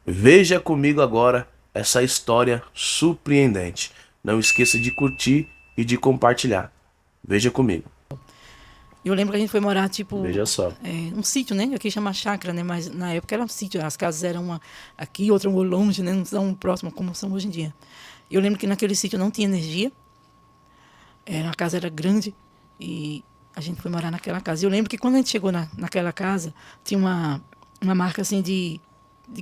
Veja comigo agora essa história surpreendente. Não esqueça de curtir e de compartilhar. Veja comigo. Eu lembro que a gente foi morar, tipo, Veja só. um sítio, né? Aqui chama chácara, né? Mas na época era um sítio. As casas eram uma aqui, outra longe, né? Não são próximas como são hoje em dia. Eu lembro que naquele sítio não tinha energia. A casa era grande e a gente foi morar naquela casa. Eu lembro que quando a gente chegou naquela casa, tinha uma marca assim de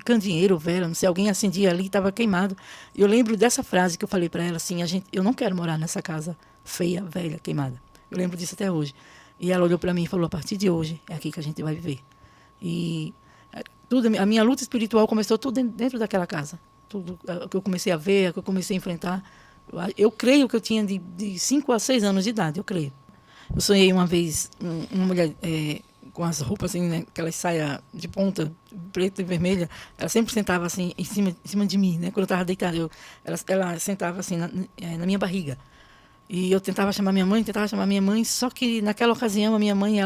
candeeiro, vela, não sei, alguém acendia ali e estava queimado. Eu lembro dessa frase que eu falei para ela assim, eu não quero morar nessa casa feia, velha, queimada. Eu lembro disso até hoje. E ela olhou para mim e falou, a partir de hoje é aqui que a gente vai viver. E tudo, a minha luta espiritual começou tudo dentro daquela casa. Tudo que eu comecei a ver, que eu comecei a enfrentar. Eu creio que eu tinha de 5 a 6 anos de idade, eu creio. Eu sonhei uma vez uma mulher com as roupas assim, né, aquelas saia de ponta, preta e vermelha. Ela sempre sentava assim em cima de mim, né? Quando eu estava deitada, ela sentava assim na minha barriga. E eu tentava chamar minha mãe, só que naquela ocasião a minha mãe,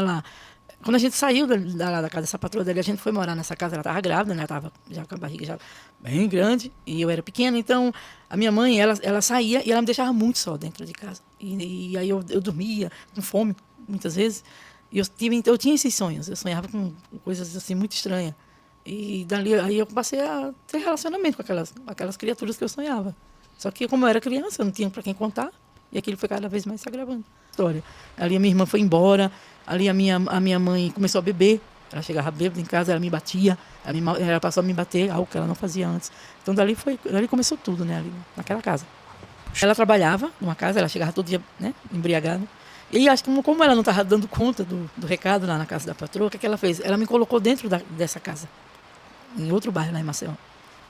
quando a gente saiu da casa dessa patroa dela, a gente foi morar nessa casa, ela estava grávida, né? Ela estava já com a barriga já bem grande, e eu era pequena, então a minha mãe, ela saía e ela me deixava muito só dentro de casa. E aí eu dormia com fome, muitas vezes, e eu tinha esses sonhos, eu sonhava com coisas assim muito estranhas. E dali aí eu passei a ter relacionamento com aquelas criaturas que eu sonhava. Só que como eu era criança, eu não tinha para quem contar. E aquilo foi cada vez mais se agravando. História. Ali a minha irmã foi embora, ali a minha mãe começou a beber, ela chegava bêbada em casa, ela me batia, ela passou a me bater, algo que ela não fazia antes. Então dali começou tudo, né, ali naquela casa. Ela trabalhava numa casa, ela chegava todo dia, né, embriagada. E acho que como ela não estava dando conta do recado lá na casa da patroa, o que ela fez? Ela me colocou dentro dessa casa, em outro bairro lá em Maceió.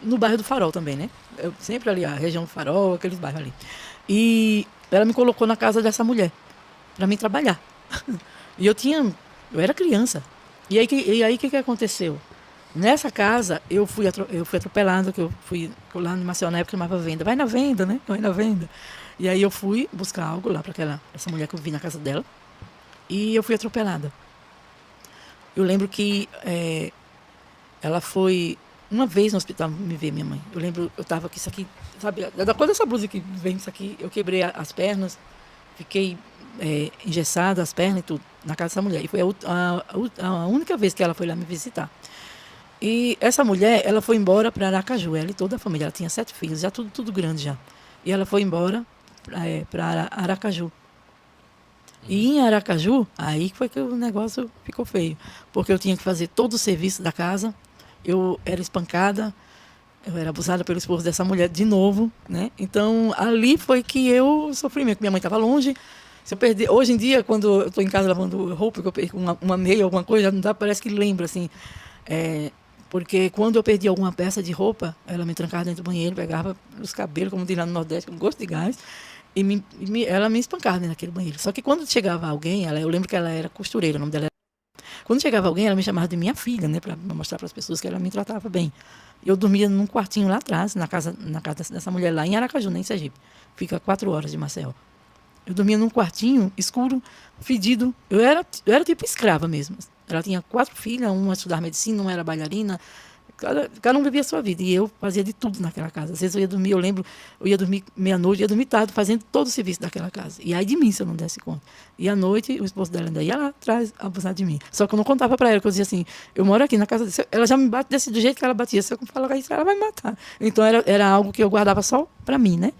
No bairro do Farol também, né? Eu, sempre ali, a região do Farol, aqueles bairros ali. E ela me colocou na casa dessa mulher para mim trabalhar. E eu era criança. E aí que aconteceu? Nessa casa eu fui atropelada, que eu fui lá no Maceió na época chamava venda. Vai na venda, né? Vai na venda. E aí eu fui buscar algo lá para essa mulher que eu vi na casa dela. E eu fui atropelada. Eu lembro que ela foi uma vez no hospital me ver, minha mãe. Eu lembro, eu tava com isso aqui, sabe? Da cor dessa blusa que vem isso aqui, eu quebrei as pernas, fiquei engessada, as pernas e tudo, na casa dessa mulher. E foi a única vez que ela foi lá me visitar. E essa mulher, ela foi embora para Aracaju, ela e toda a família. Ela tinha 7 filhos, já tudo grande já. E ela foi embora para Aracaju. E em Aracaju, aí foi que o negócio ficou feio. Porque eu tinha que fazer todo o serviço da casa, eu era espancada, eu era abusada pelo esposo dessa mulher de novo, né? Então, ali foi que eu sofri mesmo. Minha mãe estava longe. Se eu perder, hoje em dia, quando eu estou em casa lavando roupa, que eu perco uma meia, alguma coisa, não dá, parece que lembra, assim. É, porque quando eu perdi alguma peça de roupa, ela me trancava dentro do banheiro, pegava os cabelos, como diz lá no Nordeste, com gosto de gás, ela me espancava dentro daquele banheiro. Só que quando chegava alguém, eu lembro que ela era costureira, o nome dela era. Quando chegava alguém, ela me chamava de minha filha, né, para mostrar para as pessoas que ela me tratava bem. Eu dormia num quartinho lá atrás, na casa dessa mulher lá em Aracaju, nem em Sergipe. Fica 4 horas de Maceió. Eu dormia num quartinho escuro, fedido. Eu era tipo escrava mesmo. Ela tinha 4 filhas, uma estudava medicina, uma era bailarina. Cada um vivia a sua vida. E eu fazia de tudo naquela casa. Às vezes eu ia dormir, eu lembro, eu ia dormir meia-noite, ia dormir tarde, fazendo todo o serviço daquela casa. E aí de mim, se eu não desse conta. E à noite, o esposo dela ainda ia lá atrás abusar de mim. Só que eu não contava pra ela, que eu dizia assim, eu moro aqui na casa desse. Ela já me bate do jeito que ela batia. Se eu falar isso, ela vai me matar. Então era algo que eu guardava só pra mim, né?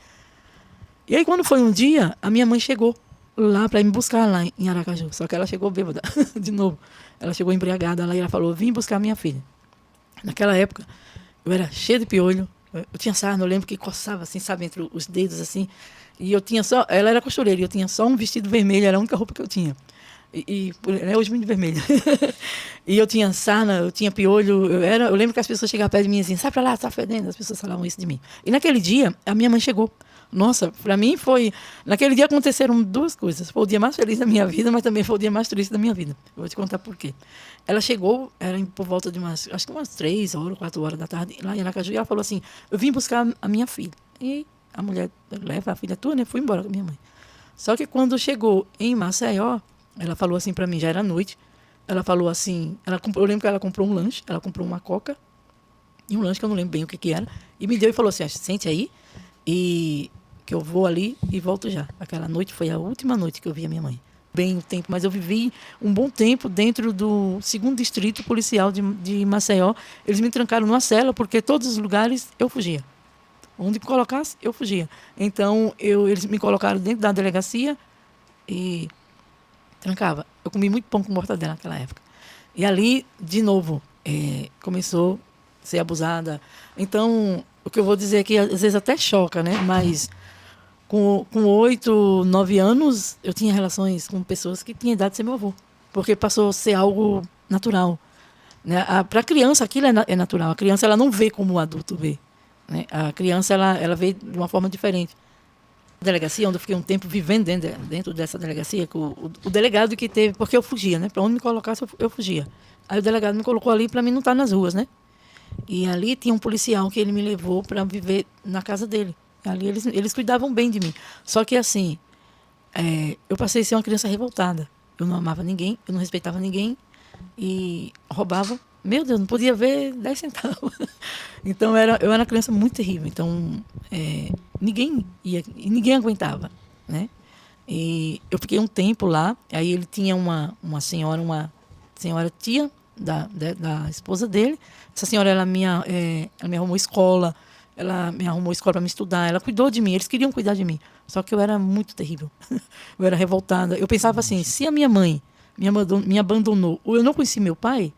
E aí quando foi um dia, a minha mãe chegou lá para me buscar lá em Aracaju. Só que ela chegou bêbada, de novo. Ela chegou embriagada lá e ela falou, vim buscar minha filha. Naquela época, eu era cheia de piolho. Eu tinha sarna, eu lembro que coçava assim, sabe, entre os dedos assim. E eu tinha só, ela era costureira, e eu tinha só um vestido vermelho, era a única roupa que eu tinha. Hoje muito vermelho. E eu tinha sarna, eu tinha piolho, eu lembro que as pessoas chegavam perto de mim assim, sai pra lá, tá fedendo, as pessoas falavam isso de mim. E naquele dia, a minha mãe chegou. Nossa, pra mim foi, naquele dia aconteceram 2 coisas. Foi o dia mais feliz da minha vida, mas também foi o dia mais triste da minha vida. Eu vou te contar por quê. Ela chegou, era por volta de acho que umas 3 horas, 4 horas da tarde, lá em Aracaju, e ela falou assim, eu vim buscar a minha filha. E a mulher leva a filha tua, né? Fui embora com a minha mãe. Só que quando chegou em Maceió, ela falou assim pra mim, já era noite, ela falou assim, eu lembro que ela comprou um lanche, ela comprou uma coca e um lanche que eu não lembro bem o que que era, e me deu e falou assim, sente aí, e que eu vou ali e volto já. Aquela noite foi a última noite que eu vi a minha mãe. Bem o tempo, mas eu vivi um bom tempo dentro do 2º Distrito Policial de Maceió. Eles me trancaram numa cela, porque todos os lugares eu fugia. Onde me colocasse, eu fugia. Então, eles me colocaram dentro da delegacia e trancava. Eu comi muito pão com mortadela naquela época. E ali, de novo, começou a ser abusada. Então, o que eu vou dizer aqui, às vezes até choca, né? Mas com 8, 9 anos, eu tinha relações com pessoas que tinham idade de ser meu avô. Porque passou a ser algo natural. Né? Para a criança, aquilo é natural. A criança ela não vê como o adulto vê. Né? A criança ela vê de uma forma diferente. A delegacia, onde eu fiquei um tempo vivendo dentro dessa delegacia, com o delegado que teve, porque eu fugia, né? Para onde me colocasse, eu fugia. Aí o delegado me colocou ali para mim não estar nas ruas, né? E ali tinha um policial que ele me levou para viver na casa dele. Ali eles cuidavam bem de mim. Só que assim, eu passei a ser uma criança revoltada. Eu não amava ninguém, eu não respeitava ninguém e roubava. Meu Deus, não podia ver 10 centavos. Então eu era uma criança muito terrível. Então ninguém aguentava, né? E eu fiquei um tempo lá. Aí ele tinha uma senhora tia da esposa dele. Essa senhora ela me arrumou escola. Ela me arrumou escola para me estudar. Ela cuidou de mim. Eles queriam cuidar de mim. Só que eu era muito terrível. Eu era revoltada. Eu pensava assim, se a minha mãe me abandonou ou eu não conheci meu pai,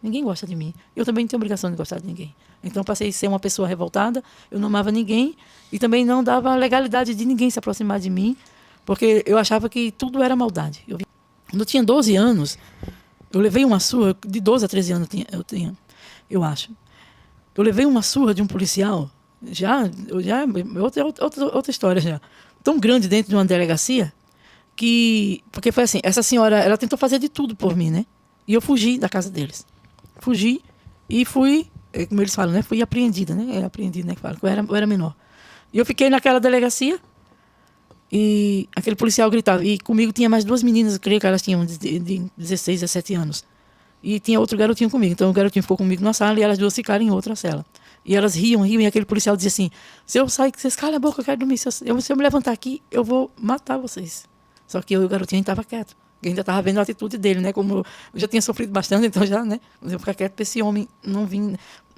ninguém gosta de mim. Eu também não tenho obrigação de gostar de ninguém. Então, eu passei a ser uma pessoa revoltada. Eu não amava ninguém. E também não dava legalidade de ninguém se aproximar de mim. Porque eu achava que tudo era maldade. Quando eu tinha 12 anos, eu levei uma surra. De 12 a 13 anos eu acho. Eu levei uma surra de um policial. Outra história já. Tão grande dentro de uma delegacia. Porque foi assim, essa senhora, ela tentou fazer de tudo por mim, né? E eu fugi da casa deles. Fugi e fui, como eles falam, né? Fui apreendida, né? Era apreendida, né? Que fala, eu era menor. E eu fiquei naquela delegacia e aquele policial gritava. E comigo tinha mais 2 meninas, eu creio que elas tinham de 16, 17 anos. E tinha outro garotinho comigo. Então o garotinho ficou comigo na sala e elas 2 ficaram em outra cela. E elas riam, e aquele policial dizia assim, se eu sair, vocês calem a boca, eu quero dormir. Se eu me levantar aqui, eu vou matar vocês. Só que eu e o garotinho estava quieto. Eu ainda estava vendo a atitude dele, né? Como eu já tinha sofrido bastante, então já, né? Eu vou ficar quieto para esse homem não vir.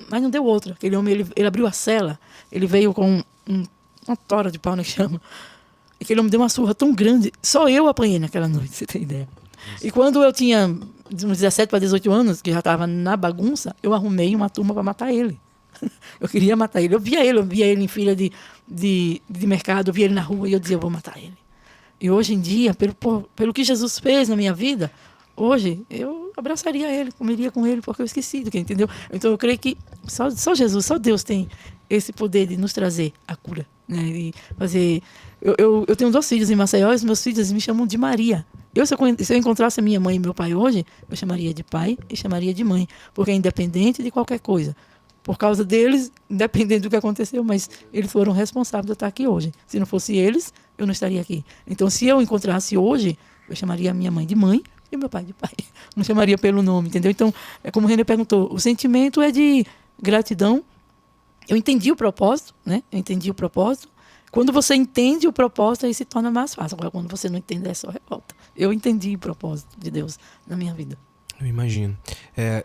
Mas não deu outra. Aquele homem, ele abriu a cela, ele veio com uma tora de pau, né, que chama. Aquele homem deu uma surra tão grande. Só eu apanhei naquela noite, você tem ideia. E quando eu tinha uns 17 para 18 anos, que já estava na bagunça, eu arrumei uma turma para matar ele. Eu queria matar ele. Eu via ele em fila de mercado, eu via ele na rua e eu dizia, eu vou matar ele. E hoje em dia, pelo que Jesus fez na minha vida, hoje eu abraçaria ele, comeria com ele, porque eu esqueci do que, entendeu? Então eu creio que só Jesus, só Deus tem esse poder de nos trazer a cura, né? E fazer. Eu tenho 2 filhos em Maceió e os meus filhos me chamam de Maria. Se eu encontrasse a minha mãe e meu pai hoje, eu chamaria de pai e chamaria de mãe, porque é independente de qualquer coisa. Por causa deles, independente do que aconteceu, mas eles foram responsáveis de eu estar aqui hoje. Se não fosse eles, eu não estaria aqui. Então, se eu encontrasse hoje, eu chamaria a minha mãe de mãe e meu pai de pai. Não chamaria pelo nome, entendeu? Então, é como o René perguntou, o sentimento é de gratidão. Eu entendi o propósito, né? Eu entendi o propósito. Quando você entende o propósito, aí se torna mais fácil. Agora, quando você não entende, é só revolta. Eu entendi o propósito de Deus na minha vida. Eu imagino.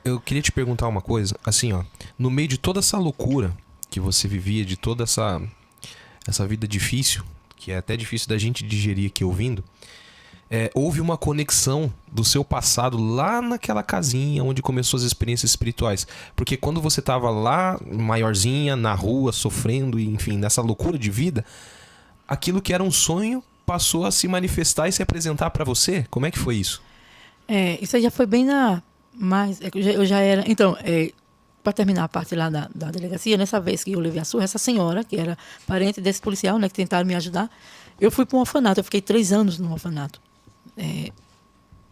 Eu queria te perguntar uma coisa, assim, ó, no meio de toda essa loucura que você vivia, de toda essa vida difícil, que é até difícil da gente digerir aqui ouvindo, houve uma conexão do seu passado lá naquela casinha onde começou as experiências espirituais. Porque quando você estava lá, maiorzinha, na rua, sofrendo, enfim, nessa loucura de vida, aquilo que era um sonho passou a se manifestar e se apresentar para você? Como é que foi isso? Isso aí já foi bem eu já era. Então, para terminar a parte lá da delegacia, nessa vez que eu levei a surra, essa senhora, que era parente desse policial, né, que tentaram me ajudar, eu fui para um orfanato. Eu fiquei 3 anos no orfanato,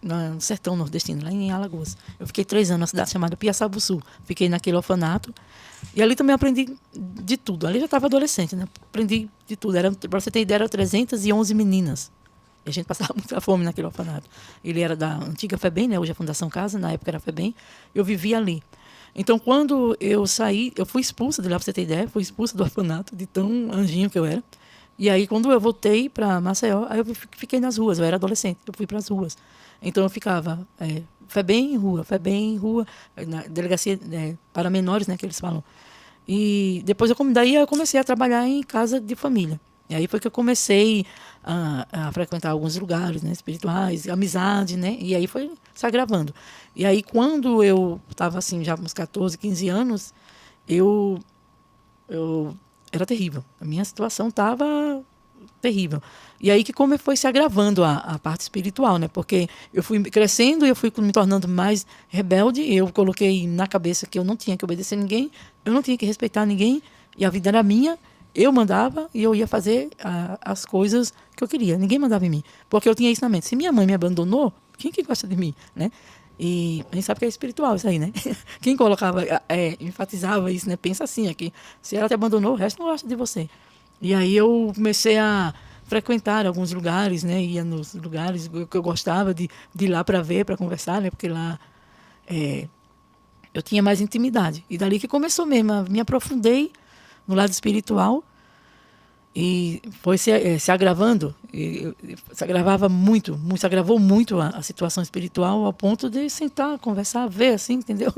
no sertão nordestino, lá em Alagoas. Eu fiquei 3 anos na cidade chamada Piaçabuçu. Fiquei naquele orfanato. E ali também aprendi de tudo. Ali já estava adolescente, né? Aprendi de tudo. Para você ter ideia, eram 311 meninas. E a gente passava muita fome naquele orfanato. Ele era da antiga FEBEM, né? Hoje é a Fundação Casa, na época era a FEBEM. Eu vivia ali. Então, quando eu saí, eu fui expulsa de lá, pra você ter ideia, fui expulsa do orfanato, de tão anjinho que eu era. E aí, quando eu voltei para Maceió, aí eu fiquei nas ruas, eu era adolescente, eu fui para as ruas. Então, eu ficava FEBEM em rua, na delegacia para menores, né, que eles falam. E depois, daí eu comecei a trabalhar em casa de família. E aí foi que eu comecei a frequentar alguns lugares, né, espirituais, amizade, né? E aí foi se agravando. E aí, quando eu estava assim, já com uns 14, 15 anos, eu era terrível. A minha situação estava terrível. E aí que como foi se agravando a parte espiritual, né? Porque eu fui crescendo e eu fui me tornando mais rebelde. Eu coloquei na cabeça que eu não tinha que obedecer a ninguém, eu não tinha que respeitar ninguém, e a vida era minha. Eu mandava e eu ia fazer as coisas que eu queria. Ninguém mandava em mim. Porque eu tinha isso na mente. Se minha mãe me abandonou, quem que gosta de mim, né? E a gente sabe que é espiritual isso aí, né? Quem colocava, enfatizava isso, né? Pensa assim, aqui, se ela te abandonou, o resto não gosta de você. E aí eu comecei a frequentar alguns lugares, né? Ia nos lugares que eu gostava de ir lá para ver, para conversar, né? Porque lá eu tinha mais intimidade. E dali que começou mesmo, me aprofundei no lado espiritual e foi se agravando, se agravava muito, se agravou muito a situação espiritual ao ponto de sentar, conversar, ver assim, entendeu?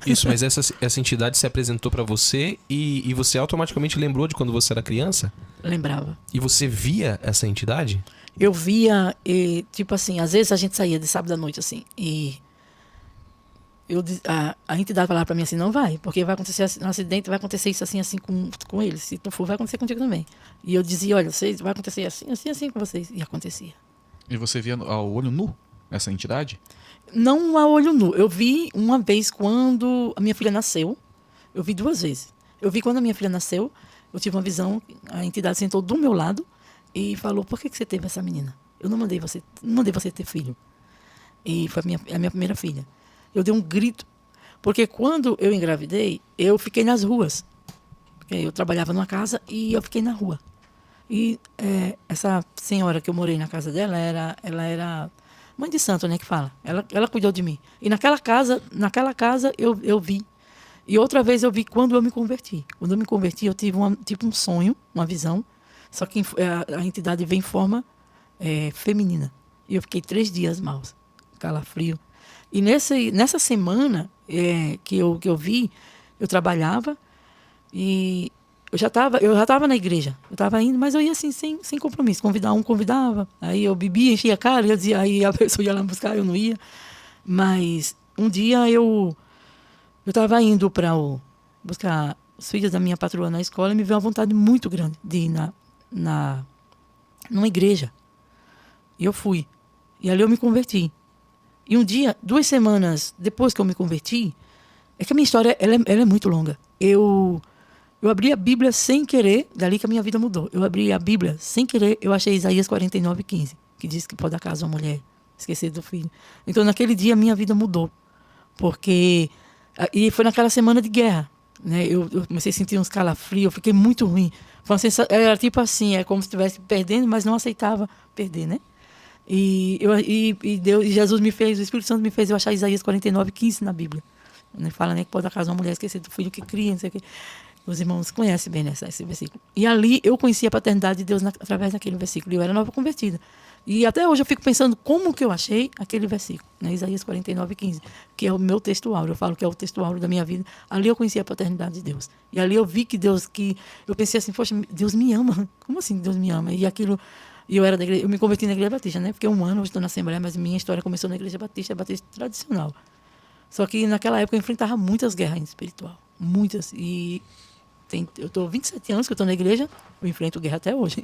Isso, mas essa entidade se apresentou pra você e você automaticamente lembrou de quando você era criança? Lembrava. E você via essa entidade? Eu via, tipo assim, às vezes a gente saía de sábado à noite assim, e a entidade falava pra mim assim, não vai, porque vai acontecer um acidente, vai acontecer isso assim, assim com eles. Se tu for, vai acontecer contigo também. E eu dizia, olha, vocês, vai acontecer assim, assim, assim com vocês. E acontecia. E você via ao olho nu essa entidade? Não a olho nu. Eu vi uma vez quando a minha filha nasceu. Eu vi 2 vezes. Eu vi quando a minha filha nasceu, eu tive uma visão, a entidade sentou do meu lado e falou, por que você teve essa menina? Eu não mandei você ter filho. E foi a minha primeira filha. Eu dei um grito, porque quando eu engravidei, eu fiquei nas ruas. Eu trabalhava numa casa e eu fiquei na rua. E essa senhora que eu morei na casa dela, ela era mãe de santo, né, que fala. Ela cuidou de mim. E naquela casa eu vi. E outra vez eu vi quando eu me converti. Quando eu me converti, eu tive um sonho, uma visão, só que a entidade veio em forma feminina. E eu fiquei 3 dias mal, calafrio. E nessa semana que eu vi, eu trabalhava e eu já estava na igreja. Eu estava indo, mas eu ia assim, sem compromisso. Convidava. Aí eu bebia, enchia a cara, aí a pessoa ia lá buscar, eu não ia. Mas um dia eu estava indo para buscar os filhos da minha patroa na escola e me veio uma vontade muito grande de ir numa igreja. E eu fui. E ali eu me converti. E um dia, 2 semanas depois que eu me converti, é que a minha história ela é muito longa. Eu abri a Bíblia sem querer, dali que a minha vida mudou. Eu abri a Bíblia sem querer, eu achei Isaías 49:15, que diz que pode acaso uma mulher esquecer do filho. Então, naquele dia, a minha vida mudou. Porque... E foi naquela semana de guerra, né? Eu comecei a sentir uns calafrios, eu fiquei muito ruim. Foi uma sensação, era tipo assim, é como se estivesse perdendo, mas não aceitava perder, né? E Deus, Jesus me fez, o Espírito Santo me fez eu achar Isaías 49:15 na Bíblia. Fala, né, que pode acaso uma mulher esquecer do filho que cria, não sei o quê. Os irmãos conhecem bem esse versículo. E ali eu conheci a paternidade de Deus através daquele versículo. Eu era nova convertida. E até hoje eu fico pensando como que eu achei aquele versículo, né, Isaías 49:15, que é o meu texto áureo. Eu falo que é o texto áureo da minha vida. Ali eu conheci a paternidade de Deus. E ali eu vi que eu pensei assim, poxa, Deus me ama. Como assim Deus me ama? E aquilo... E eu me converti na Igreja Batista, né? Fiquei 1 ano, hoje estou na Assembleia, mas minha história começou na Igreja Batista, Batista tradicional. Só que naquela época eu enfrentava muitas guerras espirituais. Muitas. E eu estou 27 anos que eu estou na igreja, eu enfrento guerra até hoje.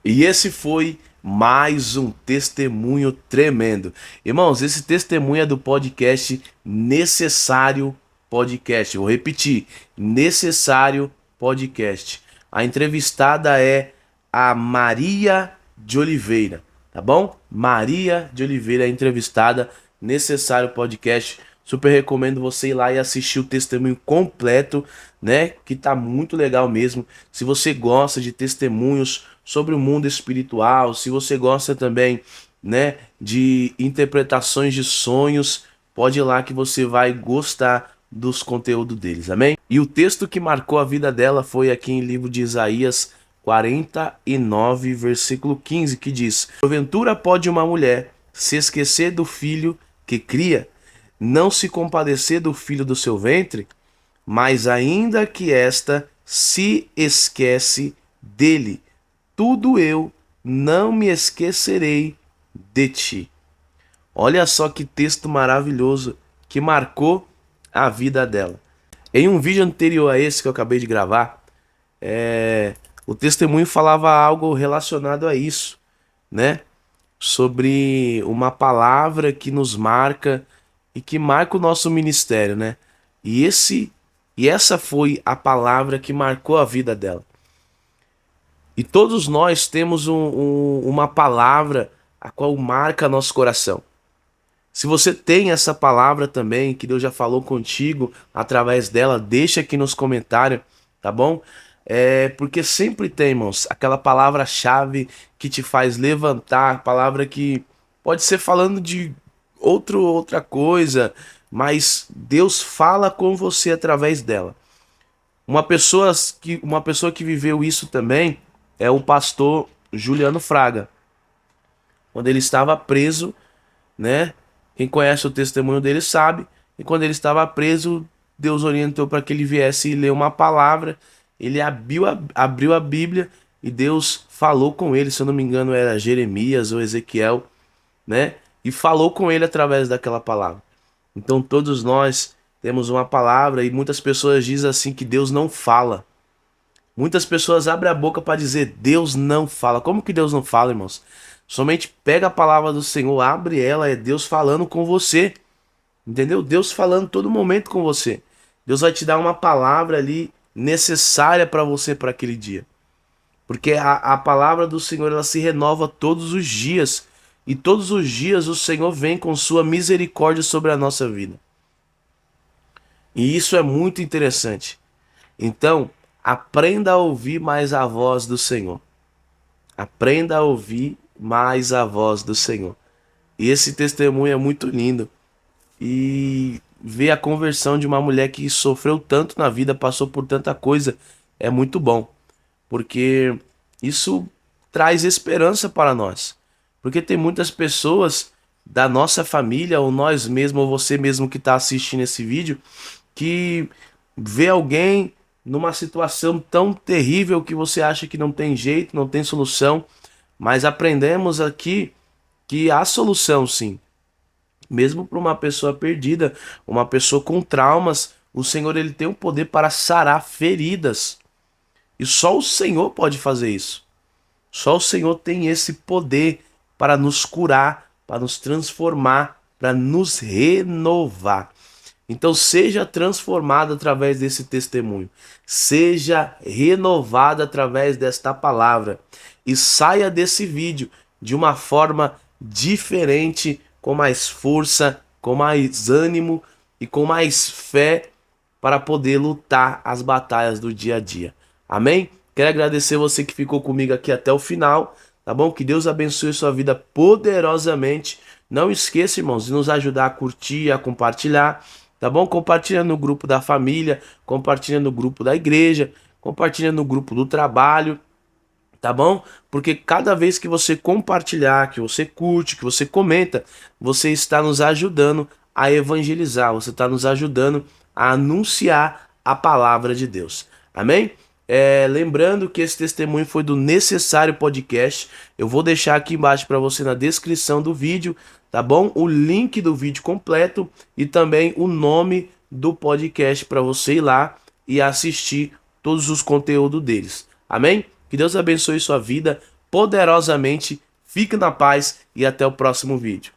E esse foi mais um testemunho tremendo. Irmãos, esse testemunho é do podcast Necessário Podcast. Vou repetir, Necessário Podcast. A entrevistada é a Maria de Oliveira, tá bom? Maria de Oliveira, entrevistada, Necessário Podcast. Super recomendo você ir lá e assistir o testemunho completo, né? Que tá muito legal mesmo. Se você gosta de testemunhos sobre o mundo espiritual, se você gosta também, né, de interpretações de sonhos, pode ir lá que você vai gostar dos conteúdos deles, amém? E o texto que marcou a vida dela foi aqui em livro de Isaías 49, versículo 15, que diz: porventura pode uma mulher se esquecer do filho que cria, não se compadecer do filho do seu ventre? Mas ainda que esta se esquece dele, tudo eu não me esquecerei de ti. Olha só que texto maravilhoso que marcou a vida dela. Em um vídeo anterior a esse que eu acabei de gravar, o testemunho falava algo relacionado a isso, né? Sobre uma palavra que nos marca e que marca o nosso ministério, né? E essa foi a palavra que marcou a vida dela. E todos nós temos uma palavra a qual marca nosso coração. Se você tem essa palavra também, que Deus já falou contigo através dela, deixa aqui nos comentários, tá bom? Porque sempre tem, irmãos, aquela palavra-chave que te faz levantar, palavra que pode ser falando de outra coisa, mas Deus fala com você através dela. Uma pessoa que viveu isso também é o pastor Juliano Fraga. Quando ele estava preso, né? Quem conhece o testemunho dele sabe. E quando ele estava preso, Deus orientou para que ele viesse ler uma palavra. Ele abriu a Bíblia e Deus falou com ele. Se eu não me engano, era Jeremias ou Ezequiel, né? E falou com ele através daquela palavra. Então todos nós temos uma palavra e muitas pessoas dizem assim que Deus não fala. Muitas pessoas abrem a boca para dizer Deus não fala. Como que Deus não fala, irmãos? Somente pega a palavra do Senhor, abre ela, é Deus falando com você. Entendeu? Deus falando todo momento com você. Deus vai te dar uma palavra ali necessária para você para aquele dia. Porque a palavra do Senhor, ela se renova todos os dias. E todos os dias o Senhor vem com sua misericórdia sobre a nossa vida. E isso é muito interessante. Então, aprenda a ouvir mais a voz do Senhor. Aprenda a ouvir mais a voz do Senhor. E esse testemunho é muito lindo. E ver a conversão de uma mulher que sofreu tanto na vida, passou por tanta coisa, é muito bom. Porque isso traz esperança para nós. Porque tem muitas pessoas da nossa família, ou nós mesmos, ou você mesmo que está assistindo esse vídeo, que vê alguém numa situação tão terrível que você acha que não tem jeito, não tem solução, mas aprendemos aqui que há solução sim. Mesmo para uma pessoa perdida, uma pessoa com traumas, o Senhor ele tem o poder para sarar feridas. E só o Senhor pode fazer isso. Só o Senhor tem esse poder para nos curar, para nos transformar, para nos renovar. Então seja transformado através desse testemunho. Seja renovado através desta palavra. E saia desse vídeo de uma forma diferente, com mais força, com mais ânimo e com mais fé para poder lutar as batalhas do dia a dia. Amém? Quero agradecer você que ficou comigo aqui até o final, tá bom? Que Deus abençoe sua vida poderosamente. Não esqueça, irmãos, de nos ajudar a curtir, a compartilhar, tá bom? Compartilha no grupo da família, compartilha no grupo da igreja, compartilha no grupo do trabalho, tá bom? Porque cada vez que você compartilhar, que você curte, que você comenta, você está nos ajudando a evangelizar, você está nos ajudando a anunciar a palavra de Deus. Amém? Lembrando que esse testemunho foi do Necessário Podcast. Eu vou deixar aqui embaixo para você na descrição do vídeo, tá bom? O link do vídeo completo e também o nome do podcast para você ir lá e assistir todos os conteúdos deles. Amém? Que Deus abençoe sua vida poderosamente. Fique na paz e até o próximo vídeo.